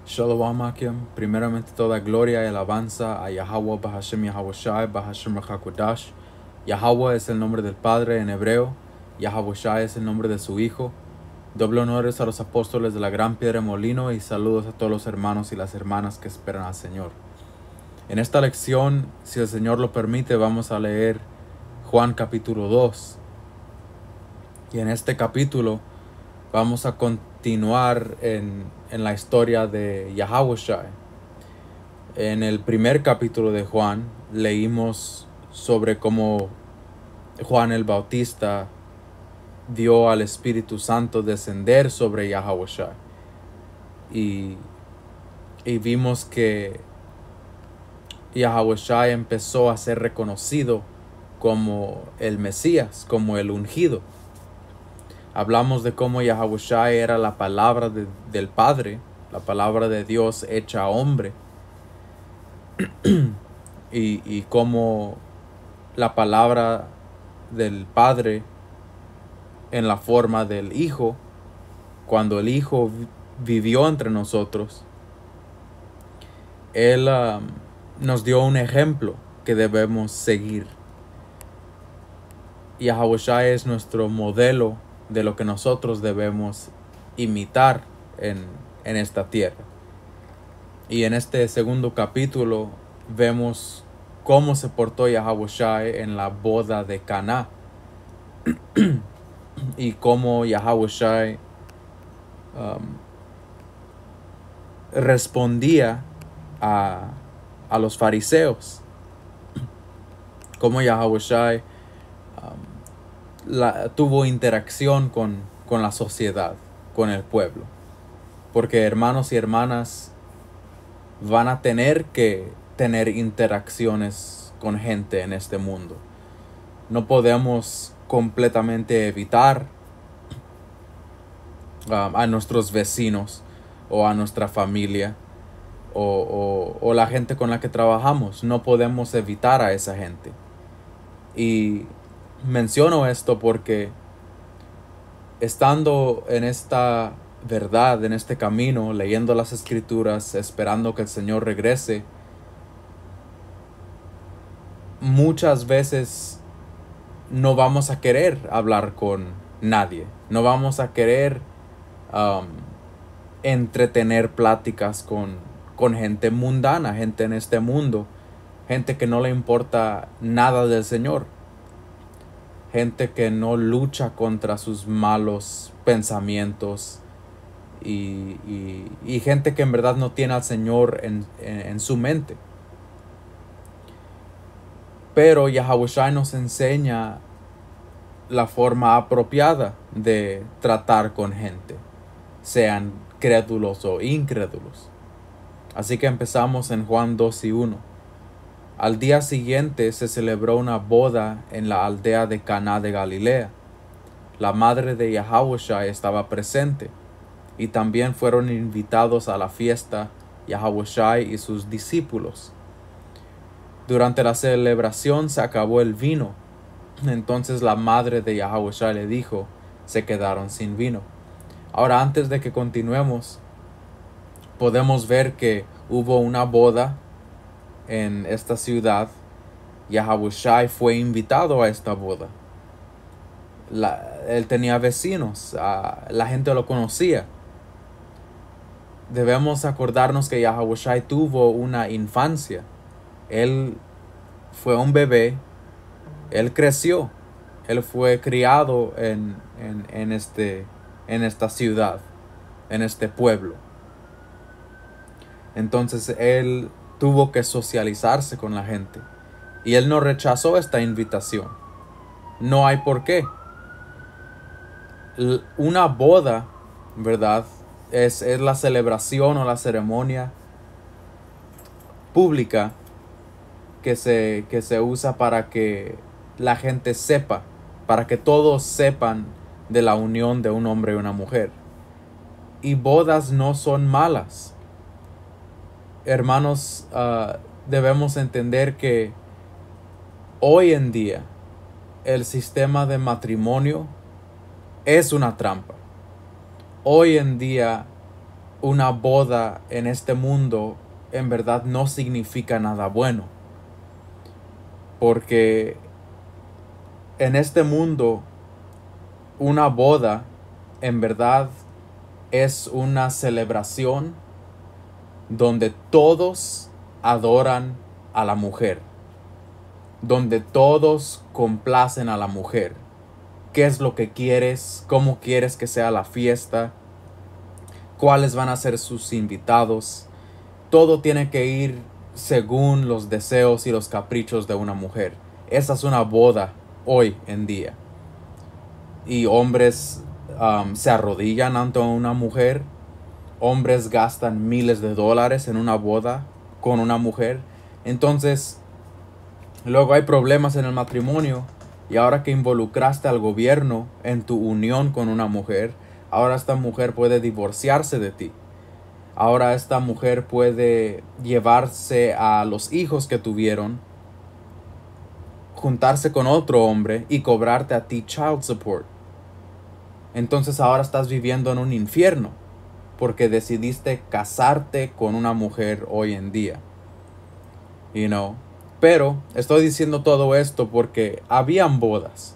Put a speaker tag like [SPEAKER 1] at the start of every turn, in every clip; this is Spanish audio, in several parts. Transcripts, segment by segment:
[SPEAKER 1] Shalom Akim, primeramente toda gloria y alabanza a Yahweh Bahashem Yahweh Shai Bahashem Rachakodash. Yahweh es el nombre del Padre en hebreo, Yahweh Shai es el nombre de su Hijo. Doble honores a los apóstoles de la gran piedra de molino y saludos a todos los hermanos y las hermanas que esperan al Señor. En esta lección, si el Señor lo permite, vamos a leer Juan capítulo 2. Y en este capítulo vamos a continuar en la historia de Yahweh Shai. En el primer capítulo de Juan leímos sobre cómo Juan el Bautista vio al Espíritu Santo descender sobre Yahweh Shai. Y vimos que Yahweh Shai empezó a ser reconocido como el Mesías, como el ungido. Hablamos de cómo Yahweh Shai era la palabra del Padre, la palabra de Dios hecha hombre. y cómo la palabra del Padre en la forma del Hijo, cuando el Hijo vivió entre nosotros, Él nos dio un ejemplo que debemos seguir. Yahweh Shai es nuestro modelo de lo que nosotros debemos imitar en esta tierra. Y en este segundo capítulo vemos cómo se portó Yahweh Shai en la boda de Caná y cómo Yahweh Shai respondía a los fariseos, cómo Yahweh Shai tuvo interacción con la sociedad, con el pueblo. Porque hermanos y hermanas van a tener que tener interacciones con gente en este mundo. No podemos completamente evitar a nuestros vecinos o a nuestra familia o la gente con la que trabajamos. No podemos evitar a esa gente. Y menciono esto porque estando en esta verdad, en este camino, leyendo las escrituras, esperando que el Señor regrese, muchas veces no vamos a querer hablar con nadie. No vamos a querer entretener pláticas con gente mundana, gente en este mundo, gente que no le importa nada del Señor. Gente que no lucha contra sus malos pensamientos y gente que en verdad no tiene al Señor en su mente. Pero Yahweh Shai nos enseña la forma apropiada de tratar con gente, sean crédulos o incrédulos. Así que empezamos en Juan 2:1. Al día siguiente se celebró una boda en la aldea de Caná de Galilea. La madre de Yahweh Shai estaba presente, y también fueron invitados a la fiesta Yahweh Shai y sus discípulos. Durante la celebración se acabó el vino. Entonces la madre de Yahweh Shai le dijo, se quedaron sin vino. Ahora, antes de que continuemos, podemos ver que hubo una boda en esta ciudad. Yahweh Shai fue invitado a esta boda. Él tenía vecinos, la gente lo conocía. Debemos acordarnos que Yahweh Shai tuvo una infancia. Él fue un bebé, él creció, él fue criado en esta ciudad, en este pueblo. Entonces él tuvo que socializarse con la gente. Y él no rechazó esta invitación. No hay por qué. Una boda, ¿verdad? Es la celebración o la ceremonia pública que se usa para que la gente sepa, para que todos sepan de la unión de un hombre y una mujer. Y bodas no son malas. Hermanos, debemos entender que hoy en día el sistema de matrimonio es una trampa. Hoy en día una boda en este mundo en verdad no significa nada bueno. Porque en este mundo una boda en verdad es una celebración donde todos adoran a la mujer, donde todos complacen a la mujer. ¿Qué es lo que quieres? ¿Cómo quieres que sea la fiesta? ¿Cuáles van a ser sus invitados? Todo tiene que ir según los deseos y los caprichos de una mujer. Esa es una boda hoy en día. Y hombres se arrodillan ante una mujer. Hombres gastan miles de dólares en una boda con una mujer. Entonces, luego hay problemas en el matrimonio. Y ahora que involucraste al gobierno en tu unión con una mujer, ahora esta mujer puede divorciarse de ti. Ahora esta mujer puede llevarse a los hijos que tuvieron, juntarse con otro hombre y cobrarte a ti child support. Entonces ahora estás viviendo en un infierno porque decidiste casarte con una mujer hoy en día. You know. Pero estoy diciendo todo esto porque habían bodas.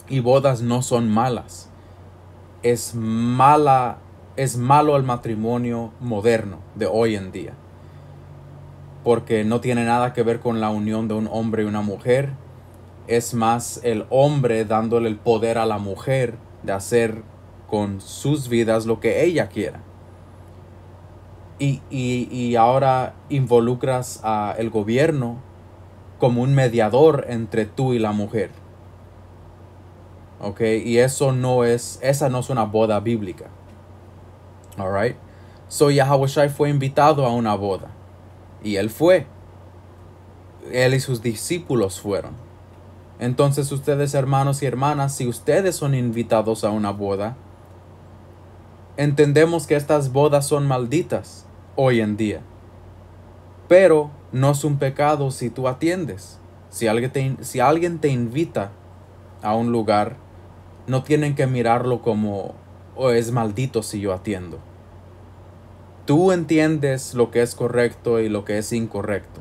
[SPEAKER 1] Y bodas no son malas. Es malo el matrimonio moderno de hoy en día. Porque no tiene nada que ver con la unión de un hombre y una mujer. Es más el hombre dándole el poder a la mujer de hacer con sus vidas lo que ella quiera. Y ahora involucras al gobierno como un mediador entre tú y la mujer. ¿Ok? Y esa no es una boda bíblica. Alright. So Yahawashi fue invitado a una boda. Y él fue. Él y sus discípulos fueron. Entonces ustedes, hermanos y hermanas, si ustedes son invitados a una boda, entendemos que estas bodas son malditas hoy en día. Pero no es un pecado si tú atiendes. Si alguien te invita a un lugar, no tienen que mirarlo como es maldito si yo atiendo. Tú entiendes lo que es correcto y lo que es incorrecto.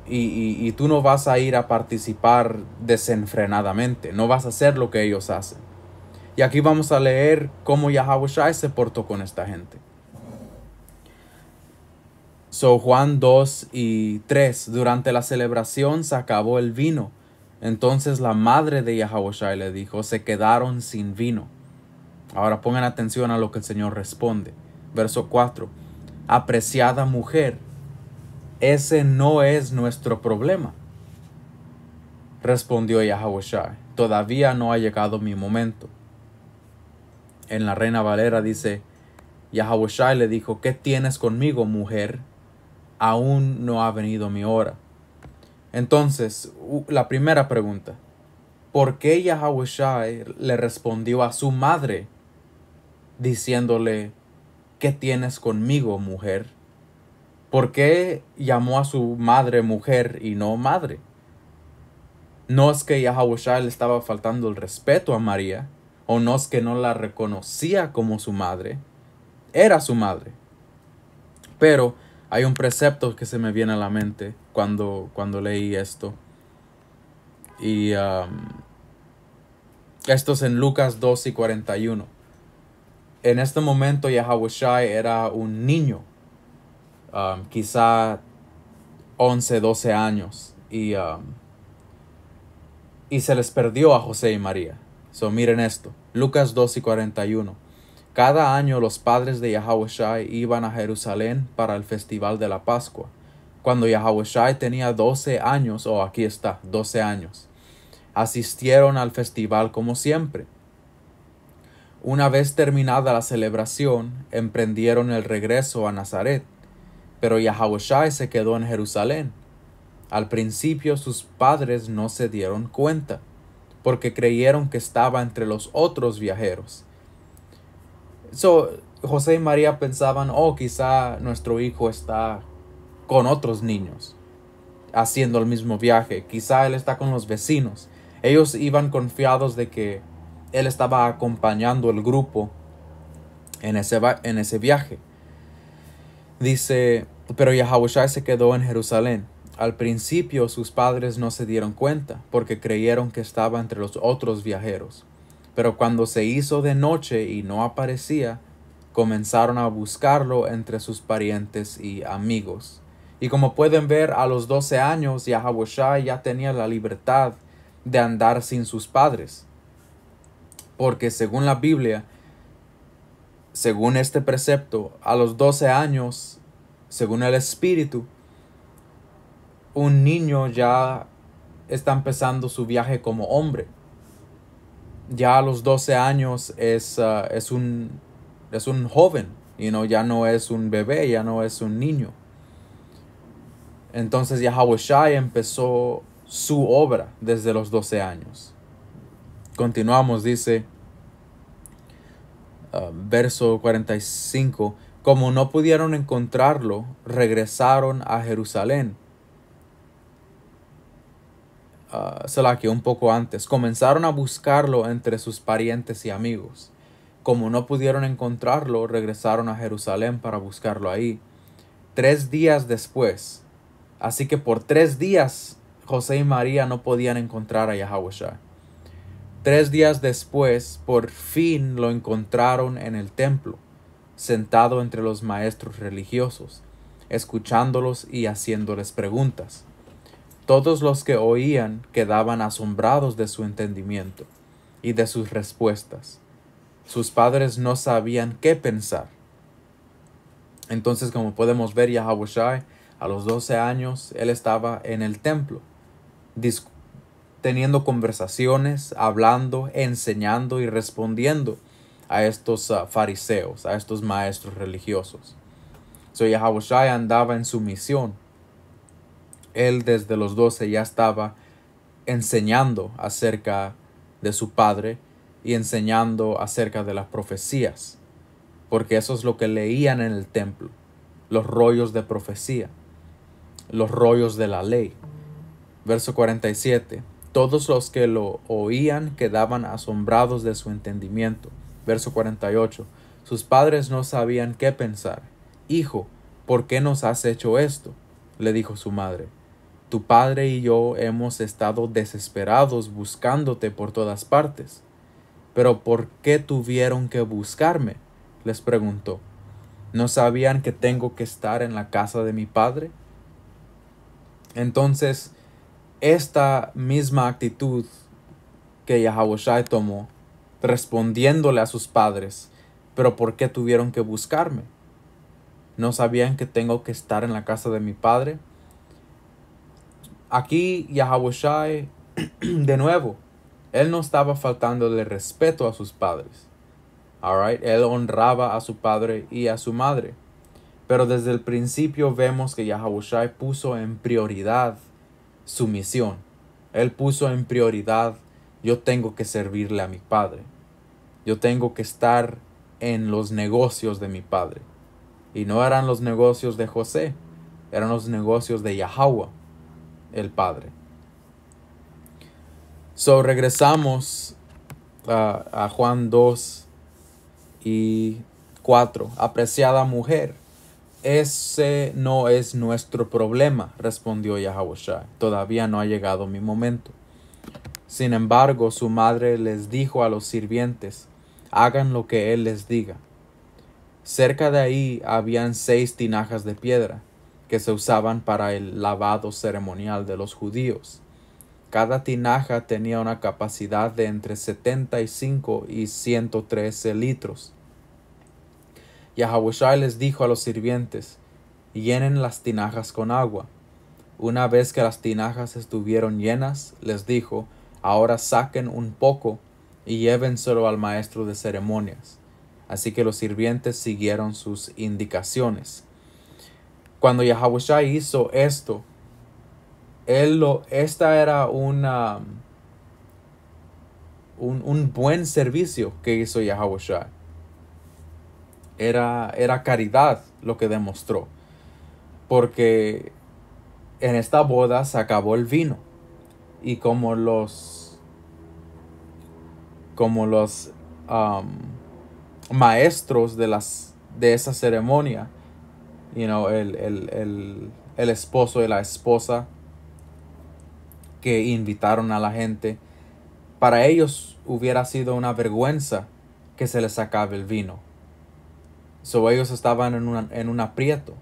[SPEAKER 1] Y tú no vas a ir a participar desenfrenadamente. No vas a hacer lo que ellos hacen. Y aquí vamos a leer cómo Yahawashi se portó con esta gente. So Juan 2 y 3. Durante la celebración se acabó el vino. Entonces la madre de Yahawashi le dijo, se quedaron sin vino. Ahora pongan atención a lo que el Señor responde. Verso 4. Apreciada mujer, ese no es nuestro problema. Respondió Yahawashi, todavía no ha llegado mi momento. En la Reina Valera dice, Yahawashi le dijo, ¿qué tienes conmigo, mujer? Aún no ha venido mi hora. Entonces, la primera pregunta, ¿por qué Yahawashi le respondió a su madre diciéndole, ¿qué tienes conmigo, mujer? ¿Por qué llamó a su madre mujer y no madre? No es que Yahawashi le estaba faltando el respeto a María, o no es que no la reconocía como su madre, era su madre. Pero hay un precepto que se me viene a la mente cuando leí esto. Y esto es en Lucas 2 y 41. En este momento Yahawashi era un niño, quizá 11, 12 años. Y se les perdió a José y María. So miren esto. Lucas 2 y 41. Cada año los padres de Yahawashi iban a Jerusalén para el festival de la Pascua. Cuando Yahawashi tenía 12 años, aquí está, 12 años, asistieron al festival como siempre. Una vez terminada la celebración, emprendieron el regreso a Nazaret, pero Yahawashi se quedó en Jerusalén. Al principio sus padres no se dieron cuenta, porque creyeron que estaba entre los otros viajeros. José y María pensaban, quizá nuestro hijo está con otros niños, haciendo el mismo viaje. Quizá él está con los vecinos. Ellos iban confiados de que él estaba acompañando el grupo en ese viaje. Dice, pero Yahushua se quedó en Jerusalén. Al principio sus padres no se dieron cuenta, porque creyeron que estaba entre los otros viajeros. Pero cuando se hizo de noche y no aparecía, comenzaron a buscarlo entre sus parientes y amigos. Y como pueden ver, a los 12 años, Yahushua ya tenía la libertad de andar sin sus padres. Porque según la Biblia, según este precepto, a los 12 años, según el Espíritu, un niño ya está empezando su viaje como hombre. Ya a los 12 años es un joven, ya no es un bebé, ya no es un niño. Entonces Yahushua empezó su obra desde los 12 años. Continuamos, dice verso 45, como no pudieron encontrarlo, regresaron a Jerusalén. Que un poco antes, comenzaron a buscarlo entre sus parientes y amigos. Como no pudieron encontrarlo, regresaron a Jerusalén para buscarlo ahí. 3 días después, así que por 3 días José y María no podían encontrar a Yahushua. 3 días después, por fin lo encontraron en el templo, sentado entre los maestros religiosos, escuchándolos y haciéndoles preguntas. Todos los que oían quedaban asombrados de su entendimiento y de sus respuestas. Sus padres no sabían qué pensar. Entonces, como podemos ver, Yahushua, a los 12 años, él estaba en el templo, teniendo conversaciones, hablando, enseñando y respondiendo a estos fariseos, a estos maestros religiosos. Yahushua andaba en su misión. Él desde los 12 ya estaba enseñando acerca de su padre y enseñando acerca de las profecías, porque eso es lo que leían en el templo, los rollos de profecía, los rollos de la ley. Verso 47, todos los que lo oían quedaban asombrados de su entendimiento. Verso 48, sus padres no sabían qué pensar. Hijo, ¿por qué nos has hecho esto?, le dijo su madre. Tu padre y yo hemos estado desesperados buscándote por todas partes. ¿Pero por qué tuvieron que buscarme?, les preguntó. ¿No sabían que tengo que estar en la casa de mi padre? Entonces, esta misma actitud que Yahushua tomó, respondiéndole a sus padres, ¿pero por qué tuvieron que buscarme? ¿No sabían que tengo que estar en la casa de mi padre? Aquí Yahushua, de nuevo, él no estaba faltándole respeto a sus padres. Él honraba a su padre y a su madre. Pero desde el principio vemos que Yahushua puso en prioridad su misión. Él puso en prioridad, yo tengo que servirle a mi padre. Yo tengo que estar en los negocios de mi padre. Y no eran los negocios de José, eran los negocios de Yahweh, el Padre. Regresamos a Juan 2 y 4. Apreciada mujer, ese no es nuestro problema, respondió Yahushua. Todavía no ha llegado mi momento. Sin embargo, su madre les dijo a los sirvientes, hagan lo que él les diga. Cerca de ahí habían 6 tinajas de piedra que se usaban para el lavado ceremonial de los judíos. Cada tinaja tenía una capacidad de entre 75 y 113 litros. Yahushua les dijo a los sirvientes, llenen las tinajas con agua. Una vez que las tinajas estuvieron llenas, les dijo, ahora saquen un poco y llévenselo al maestro de ceremonias. Así que los sirvientes siguieron sus indicaciones. Cuando Yahushua hizo esto, esta era un buen servicio que hizo Yahushua. Era caridad lo que demostró. Porque en esta boda se acabó el vino. Y como los maestros de esa ceremonia, el esposo y la esposa que invitaron a la gente, para ellos hubiera sido una vergüenza que se les acabe el vino. So ellos estaban en un aprieto.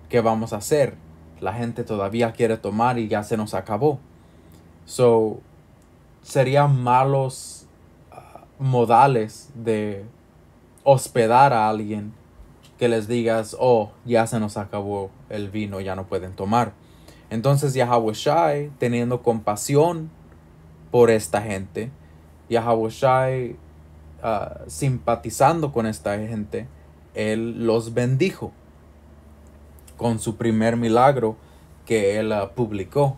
[SPEAKER 1] ¿Qué vamos a hacer? La gente todavía quiere tomar y ya se nos acabó. So serían malos modales de hospedar a alguien que les digas, oh, ya se nos acabó el vino, ya no pueden tomar. Entonces Yahweh Shai, teniendo compasión por esta gente, Yahweh Shai, simpatizando con esta gente, él los bendijo con su primer milagro que él publicó.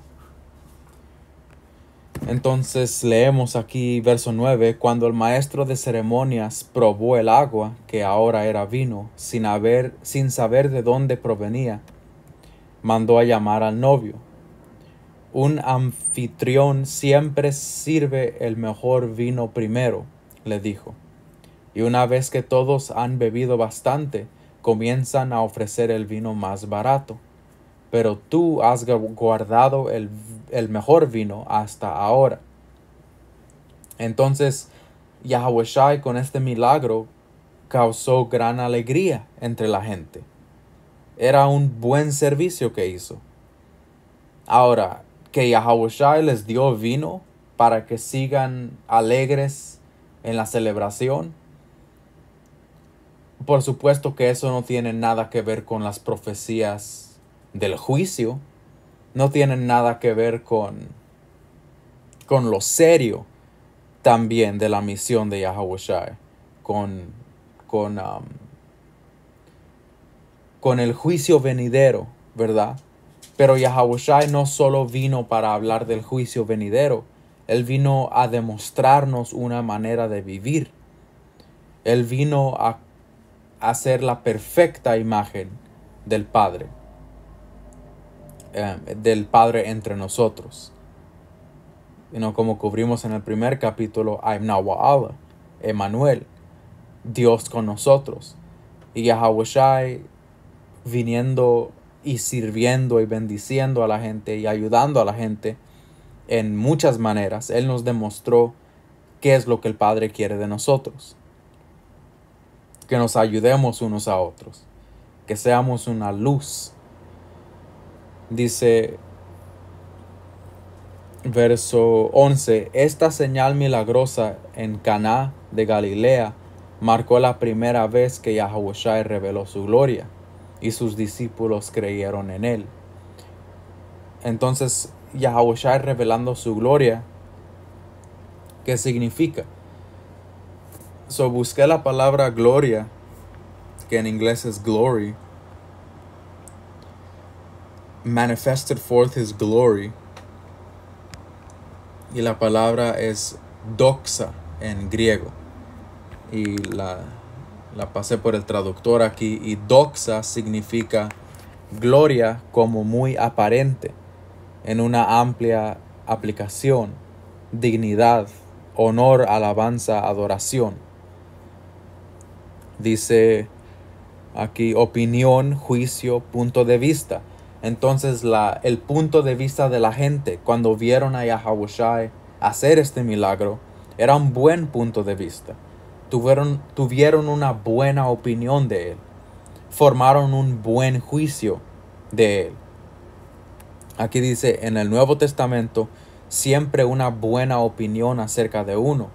[SPEAKER 1] Entonces leemos aquí verso 9, cuando el maestro de ceremonias probó el agua, que ahora era vino, sin saber de dónde provenía, mandó a llamar al novio. Un anfitrión siempre sirve el mejor vino primero, le dijo. Y una vez que todos han bebido bastante, comienzan a ofrecer el vino más barato. Pero tú has guardado el mejor vino hasta ahora. Entonces Yahweh Shai con este milagro causó gran alegría entre la gente. Era un buen servicio que hizo. Ahora, que Yahweh Shai les dio vino para que sigan alegres en la celebración, por supuesto que eso no tiene nada que ver con las profecías del juicio. No tiene nada que ver con lo serio también de la misión de Yahweh Shai. Con el juicio venidero, ¿verdad? Pero Yahweh Shai no solo vino para hablar del juicio venidero. Él vino a demostrarnos una manera de vivir. Él vino a ser la perfecta imagen del Padre. Del Padre entre nosotros. Como cubrimos en el primer capítulo, I'm Nawa'ala, Emmanuel, Dios con nosotros. Y Yahweh Shai viniendo y sirviendo y bendiciendo a la gente y ayudando a la gente en muchas maneras. Él nos demostró qué es lo que el Padre quiere de nosotros. Que nos ayudemos unos a otros. Que seamos una luz. Dice verso 11, esta señal milagrosa en Caná de Galilea marcó la primera vez que Yahweh Shai reveló su gloria y sus discípulos creyeron en él. Entonces Yahweh Shai revelando su gloria, ¿qué significa? Busqué la palabra gloria, que en inglés es glory. Manifested forth his glory. Y la palabra es doxa en griego. Y la pasé por el traductor aquí. Y doxa significa gloria como muy aparente, en una amplia aplicación, dignidad, honor, alabanza, adoración. Dice aquí opinión, juicio, punto de vista. Entonces el punto de vista de la gente cuando vieron a Yahweh Shai hacer este milagro era un buen punto de vista. Tuvieron una buena opinión de él. Formaron un buen juicio de él. Aquí dice en el Nuevo Testamento siempre una buena opinión acerca de uno,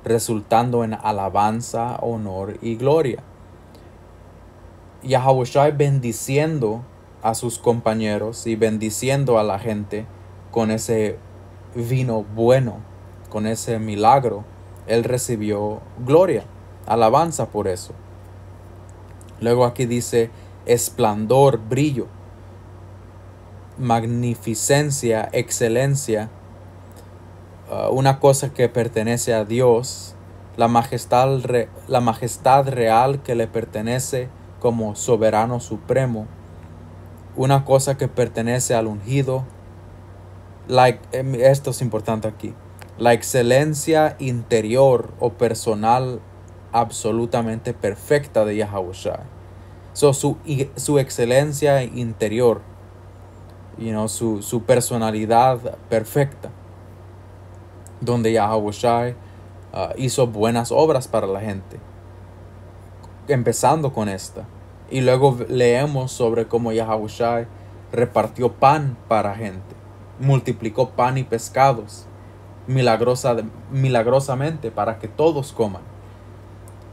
[SPEAKER 1] resultando en alabanza, honor y gloria. Yahweh Shai bendiciendo a sus compañeros y bendiciendo a la gente con ese vino bueno, con ese milagro. Él recibió gloria, alabanza por eso. Luego aquí dice esplendor, brillo, magnificencia, excelencia, una cosa que pertenece a Dios, la majestad real que le pertenece como soberano supremo, una cosa que pertenece al ungido. Esto es importante aquí. La excelencia interior o personal absolutamente perfecta de Yahawashi. Su excelencia interior, su personalidad perfecta, donde Yahawashi hizo buenas obras para la gente, empezando con esta. Y luego leemos sobre cómo Yahawashi repartió pan para gente, multiplicó pan y pescados milagrosamente para que todos coman.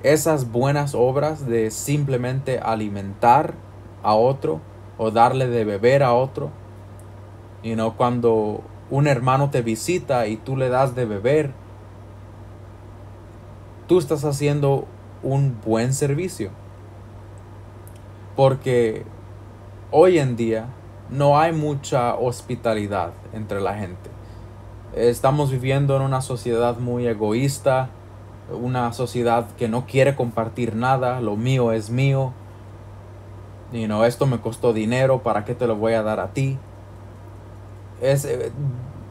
[SPEAKER 1] Esas buenas obras de simplemente alimentar a otro o darle de beber a otro, cuando un hermano te visita y tú le das de beber, tú estás haciendo un buen servicio. Porque hoy en día no hay mucha hospitalidad entre la gente. Estamos viviendo en una sociedad muy egoísta, una sociedad que no quiere compartir nada. Lo mío es mío. Esto me costó dinero, ¿para qué te lo voy a dar a ti? Es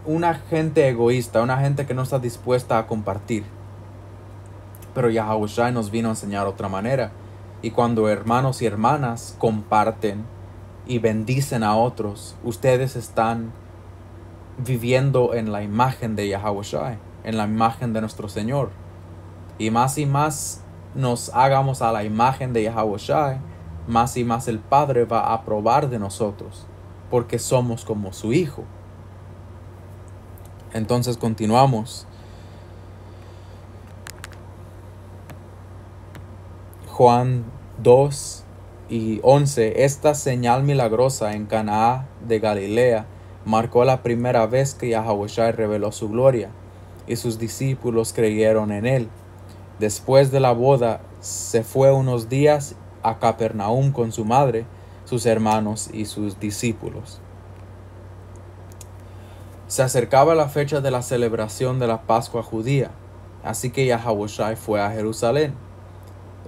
[SPEAKER 1] una gente egoísta, una gente que no está dispuesta a compartir. Pero Yahawashi nos vino a enseñar otra manera. Y cuando hermanos y hermanas comparten y bendicen a otros, ustedes están viviendo en la imagen de Yahawashi, en la imagen de nuestro Señor. Y más nos hagamos a la imagen de Yahawashi, más y más el Padre va a aprobar de nosotros, porque somos como su Hijo. Entonces continuamos. Juan 2:11. Esta señal milagrosa en Caná de Galilea marcó la primera vez que Yahawashi reveló su gloria, y sus discípulos creyeron en él. Después de la boda, se fue unos días a Capernaum con su madre, sus hermanos y sus discípulos. Se acercaba la fecha de la celebración de la Pascua judía, así que Yahawashi fue a Jerusalén.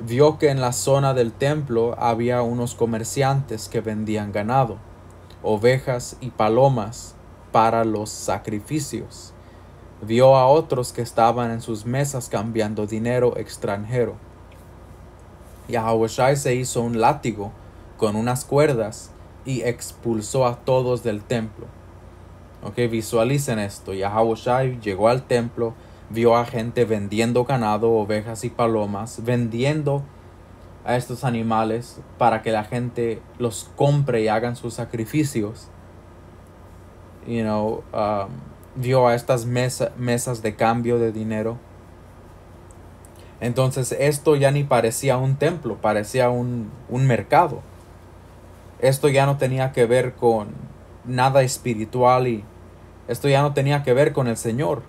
[SPEAKER 1] Vio que en la zona del templo había unos comerciantes que vendían ganado, ovejas y palomas para los sacrificios. Vio a otros que estaban en sus mesas cambiando dinero extranjero. Yahawashi se hizo un látigo con unas cuerdas y expulsó a todos del templo. Visualicen esto. Yahawashi llegó al templo, vio a gente vendiendo ganado, ovejas y palomas, vendiendo a estos animales para que la gente los compre y hagan sus sacrificios. Vio a estas mesas de cambio de dinero. Entonces esto ya ni parecía un templo, parecía un mercado. Esto ya no tenía que ver con nada espiritual, y esto ya no tenía que ver con el Señor,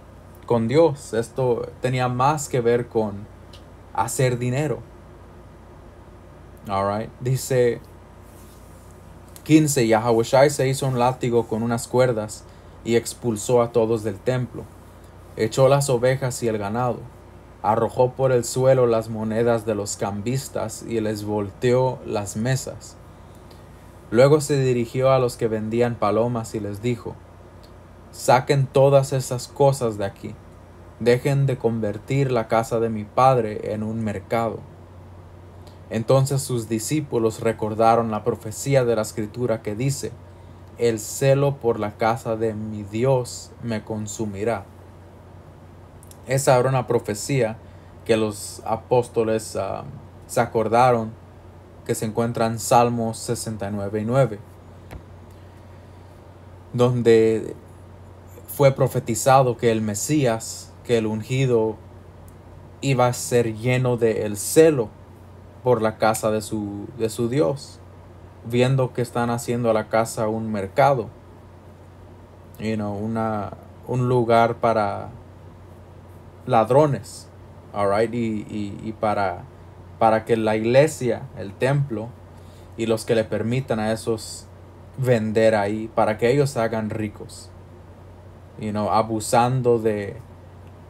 [SPEAKER 1] con Dios. Esto tenía más que ver con hacer dinero. Alright. Dice 15. Yahawashi se hizo un látigo con unas cuerdas y expulsó a todos del templo. Echó las ovejas y el ganado. Arrojó por el suelo las monedas de los cambistas y les volteó las mesas. Luego se dirigió a los que vendían palomas y les dijo: saquen todas esas cosas de aquí. Dejen de convertir la casa de mi padre en un mercado. Entonces sus discípulos recordaron la profecía de la Escritura que dice: el celo por la casa de mi Dios me consumirá. Esa era una profecía que los apóstoles se acordaron, que se encuentra en Salmos 69:9, donde fue profetizado que el Mesías, que el ungido, iba a ser lleno del celo por la casa de su Dios, viendo que están haciendo a la casa un mercado, un lugar para ladrones, alright, y para que la iglesia, el templo, y los que le permitan a esos vender ahí, para que ellos se hagan ricos, abusando de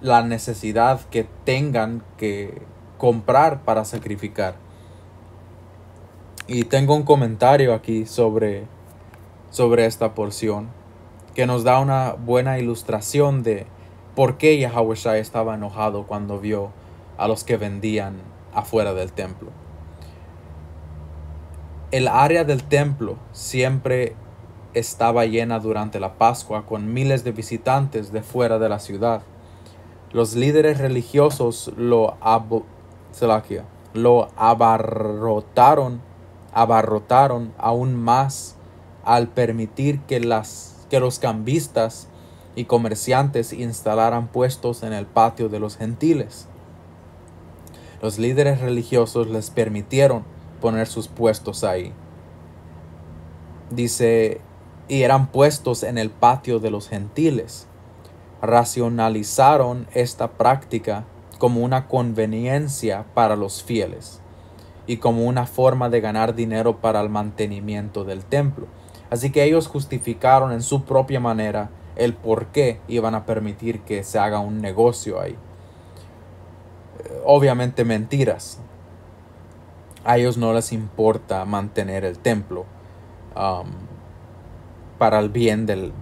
[SPEAKER 1] la necesidad que tengan que comprar para sacrificar. Y tengo un comentario aquí sobre esta porción que nos da una buena ilustración de por qué Yahawashi estaba enojado cuando vio a los que vendían afuera del templo. El área del templo siempre estaba llena durante la Pascua con miles de visitantes de fuera de la ciudad. Los líderes religiosos lo abarrotaron aún más al permitir que los cambistas y comerciantes instalaran puestos en el patio de los gentiles. Los líderes religiosos les permitieron poner sus puestos ahí. Dice, y eran puestos en el patio de los gentiles. Racionalizaron esta práctica como una conveniencia para los fieles y como una forma de ganar dinero para el mantenimiento del templo. Así que ellos justificaron en su propia manera el por qué iban a permitir que se haga un negocio ahí. Obviamente mentiras. A ellos no les importa mantener el templo para el bien del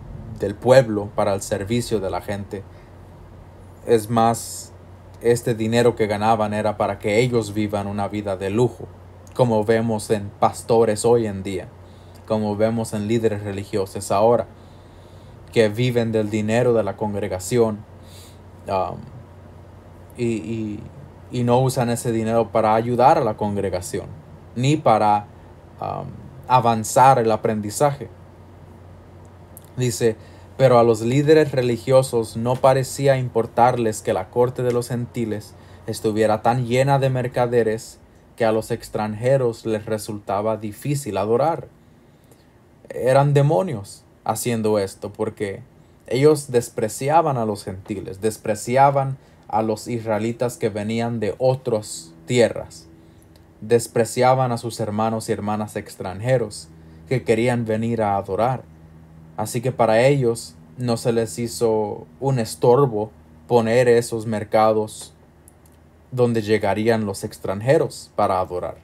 [SPEAKER 1] pueblo, para el servicio de la gente. Es más, este dinero que ganaban era para que ellos vivan una vida de lujo, como vemos en pastores hoy en día, como vemos en líderes religiosos ahora, que viven del dinero de la congregación y no usan ese dinero para ayudar a la congregación, ni para avanzar el aprendizaje. Dice, pero a los líderes religiosos no parecía importarles que la corte de los gentiles estuviera tan llena de mercaderes que a los extranjeros les resultaba difícil adorar. Eran demonios haciendo esto porque ellos despreciaban a los gentiles, despreciaban a los israelitas que venían de otras tierras, despreciaban a sus hermanos y hermanas extranjeros que querían venir a adorar. Así que para ellos no se les hizo un estorbo poner esos mercados donde llegarían los extranjeros para adorar.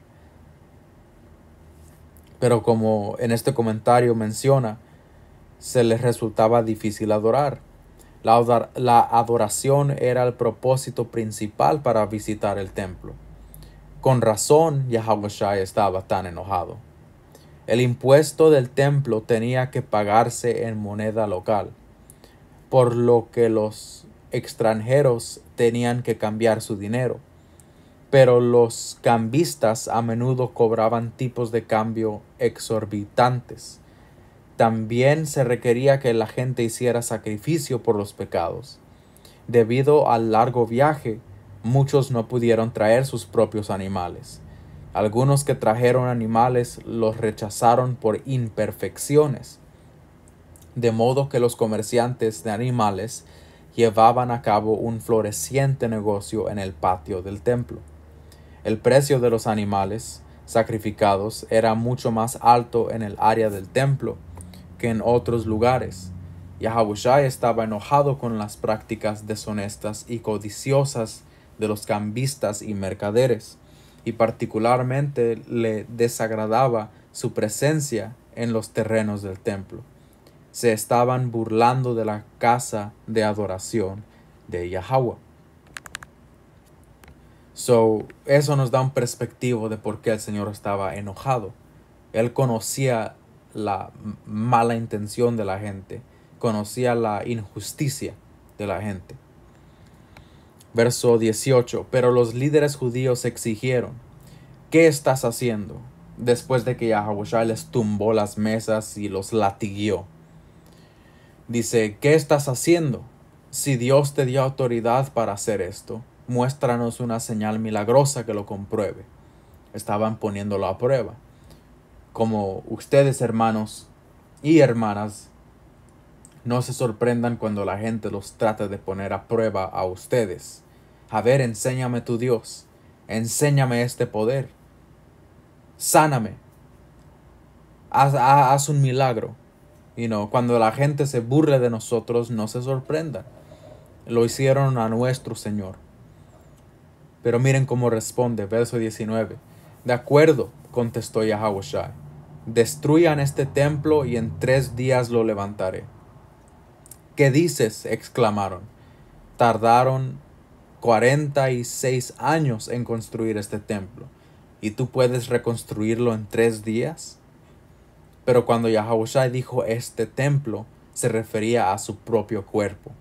[SPEAKER 1] Pero como en este comentario menciona, se les resultaba difícil adorar. La adoración era el propósito principal para visitar el templo. Con razón, Yahawashi estaba tan enojado. El impuesto del templo tenía que pagarse en moneda local, por lo que los extranjeros tenían que cambiar su dinero. Pero los cambistas a menudo cobraban tipos de cambio exorbitantes. También se requería que la gente hiciera sacrificio por los pecados. Debido al largo viaje, muchos no pudieron traer sus propios animales. Algunos que trajeron animales los rechazaron por imperfecciones, de modo que los comerciantes de animales llevaban a cabo un floreciente negocio en el patio del templo. El precio de los animales sacrificados era mucho más alto en el área del templo que en otros lugares. Yahawashi estaba enojado con las prácticas deshonestas y codiciosas de los cambistas y mercaderes, y particularmente le desagradaba su presencia en los terrenos del templo. Se estaban burlando de la casa de adoración de Yahweh. Eso nos da un perspectivo de por qué el Señor estaba enojado. Él conocía la mala intención de la gente, conocía la injusticia de la gente. Verso 18. Pero los líderes judíos exigieron: ¿qué estás haciendo? Después de que Yahawashi les tumbó las mesas y los latiguió. Dice, ¿qué estás haciendo? Si Dios te dio autoridad para hacer esto, muéstranos una señal milagrosa que lo compruebe. Estaban poniéndolo a prueba. Como ustedes, hermanos y hermanas, no se sorprendan cuando la gente los trate de poner a prueba a ustedes. A ver, enséñame tu Dios. Enséñame este poder. Sáname. Haz un milagro. Cuando la gente se burle de nosotros, no se sorprendan. Lo hicieron a nuestro Señor. Pero miren cómo responde, verso 19. De acuerdo, contestó Yahawashi. Destruyan este templo y en 3 días lo levantaré. ¿Qué dices?, exclamaron. Tardaron 46 años en construir este templo. ¿Y tú puedes reconstruirlo en 3 días? Pero cuando Yahawashi dijo este templo, se refería a su propio cuerpo.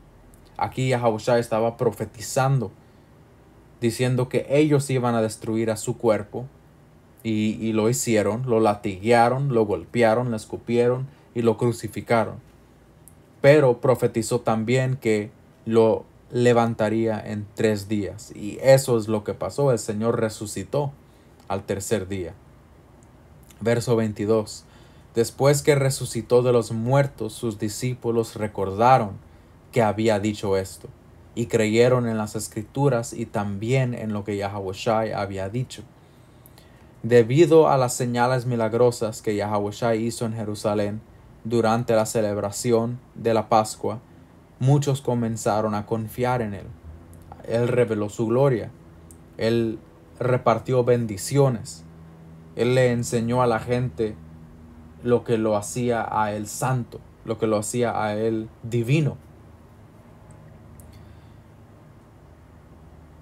[SPEAKER 1] Aquí Yahawashi estaba profetizando, diciendo que ellos iban a destruir a su cuerpo. Y lo hicieron, lo latiguearon, lo golpearon, lo escupieron y lo crucificaron. Pero profetizó también que lo levantaría en 3 días. Y eso es lo que pasó. El Señor resucitó al tercer día. Verso 22. Después que resucitó de los muertos, sus discípulos recordaron que había dicho esto, y creyeron en las Escrituras y también en lo que Yahawashi había dicho. Debido a las señales milagrosas que Yahawashi hizo en Jerusalén durante la celebración de la Pascua, muchos comenzaron a confiar en él. Él reveló su gloria. Él repartió bendiciones. Él le enseñó a la gente lo que lo hacía a él santo, lo que lo hacía a él divino.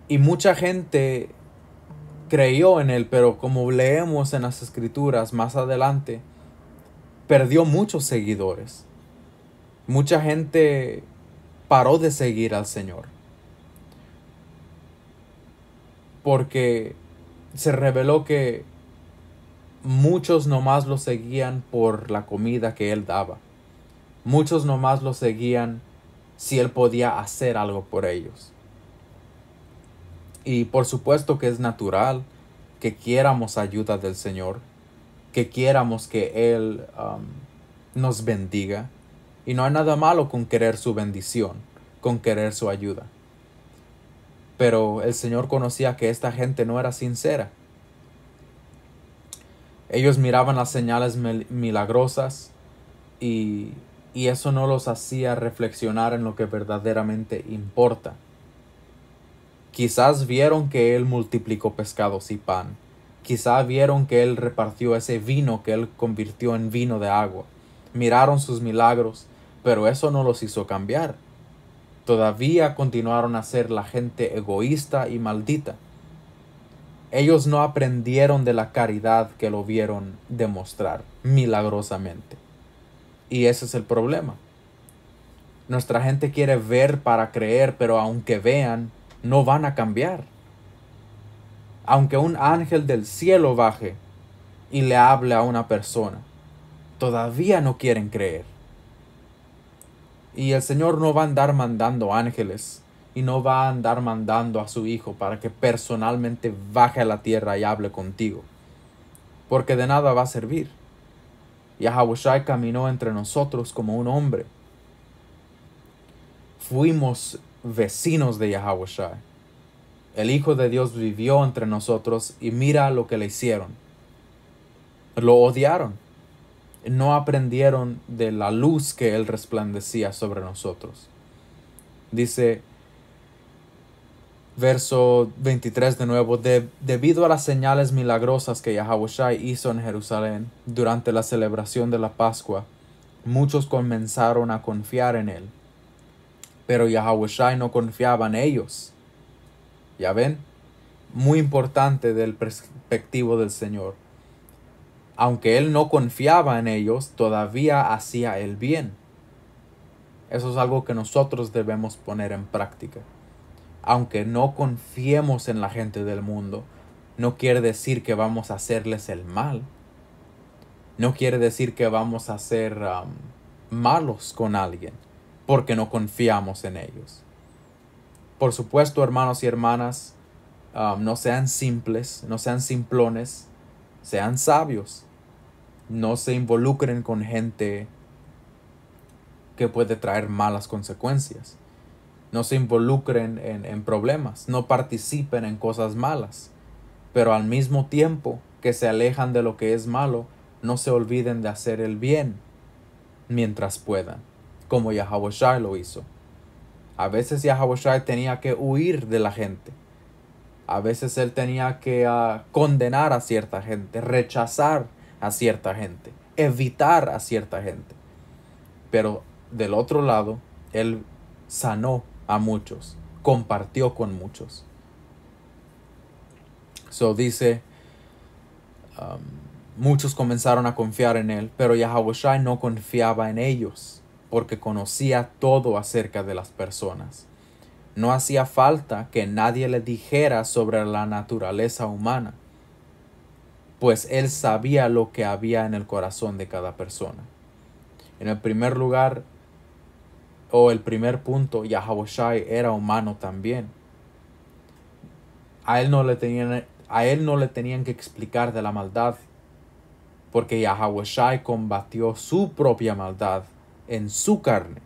[SPEAKER 1] Y mucha gente creyó en él, pero como leemos en las Escrituras más adelante, perdió muchos seguidores. Mucha gente paró de seguir al Señor, porque se reveló que muchos nomás lo seguían por la comida que él daba. Muchos nomás lo seguían si él podía hacer algo por ellos. Y por supuesto que es natural que quieramos ayuda del Señor, que quieramos que Él nos bendiga. Y no hay nada malo con querer su bendición, con querer su ayuda. Pero el Señor conocía que esta gente no era sincera. Ellos miraban las señales milagrosas y eso no los hacía reflexionar en lo que verdaderamente importa. Quizás vieron que Él multiplicó pescados y pan. Quizás vieron que Él repartió ese vino que Él convirtió en vino de agua. Miraron sus milagros, pero eso no los hizo cambiar. Todavía continuaron a ser la gente egoísta y maldita. Ellos no aprendieron de la caridad que lo vieron demostrar milagrosamente. Y ese es el problema. Nuestra gente quiere ver para creer, pero aunque vean, no van a cambiar. Aunque un ángel del cielo baje y le hable a una persona, todavía no quieren creer. Y el Señor no va a andar mandando ángeles y no va a andar mandando a su Hijo para que personalmente baje a la tierra y hable contigo, porque de nada va a servir. Yahawashi caminó entre nosotros como un hombre. Fuimos vecinos de Yahawashi. El Hijo de Dios vivió entre nosotros y mira lo que le hicieron. Lo odiaron. No aprendieron de la luz que Él resplandecía sobre nosotros. Dice, verso 23 de nuevo, debido a las señales milagrosas que Yahawashi hizo en Jerusalén durante la celebración de la Pascua, muchos comenzaron a confiar en Él. Pero Yahawashi no confiaba en ellos. ¿Ya ven? Muy importante del perspectivo del Señor. Aunque Él no confiaba en ellos, todavía hacía el bien. Eso es algo que nosotros debemos poner en práctica. Aunque no confiemos en la gente del mundo, no quiere decir que vamos a hacerles el mal. No quiere decir que vamos a ser malos con alguien, porque no confiamos en ellos. Por supuesto, hermanos y hermanas, no sean simples, no sean simplones, sean sabios. No se involucren con gente que puede traer malas consecuencias. No se involucren en problemas, no participen en cosas malas. Pero al mismo tiempo que se alejan de lo que es malo, no se olviden de hacer el bien mientras puedan, como Yahawashi lo hizo. A veces Yahawashi tenía que huir de la gente. A veces Él tenía que condenar a cierta gente, rechazar a cierta gente, evitar a cierta gente. Pero del otro lado, Él sanó a muchos, compartió con muchos. So dice, muchos comenzaron a confiar en él, pero Yahawashi no confiaba en ellos, porque conocía todo acerca de las personas. No hacía falta que nadie le dijera sobre la naturaleza humana, pues él sabía lo que había en el corazón de cada persona. En el primer lugar, o el primer punto, Yahawashi era humano también. A él no le tenían que explicar de la maldad, porque Yahawashi combatió su propia maldad en su carne.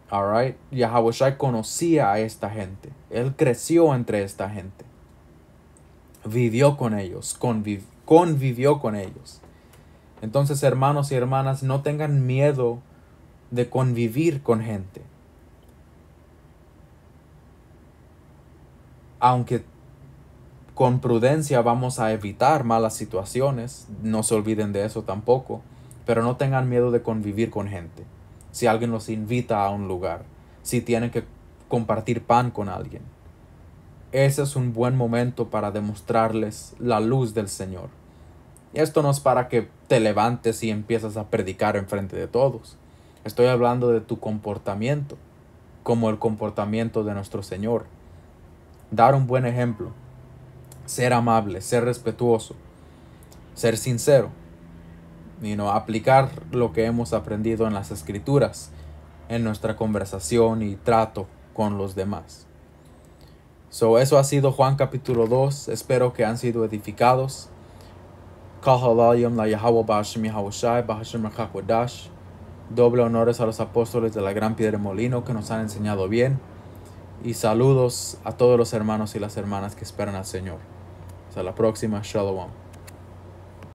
[SPEAKER 1] Alright, Yahawashi conocía a esta gente. Él creció entre esta gente. Vivió con ellos, convivió con ellos. Entonces, hermanos y hermanas, no tengan miedo de convivir con gente. Aunque con prudencia vamos a evitar malas situaciones, no se olviden de eso tampoco, pero no tengan miedo de convivir con gente. Si alguien los invita a un lugar, si tienen que compartir pan con alguien, ese es un buen momento para demostrarles la luz del Señor. Y esto no es para que te levantes y empiezas a predicar enfrente de todos. Estoy hablando de tu comportamiento, como el comportamiento de nuestro Señor. Dar un buen ejemplo, ser amable, ser respetuoso, ser sincero, aplicar lo que hemos aprendido en las Escrituras en nuestra conversación y trato con los demás. Eso ha sido Juan capítulo 2. Espero que han sido edificados. Doble honores a los apóstoles de la Gran Piedra de Molino que nos han enseñado bien. Y saludos a todos los hermanos y las hermanas que esperan al Señor. Hasta la próxima. Shalom.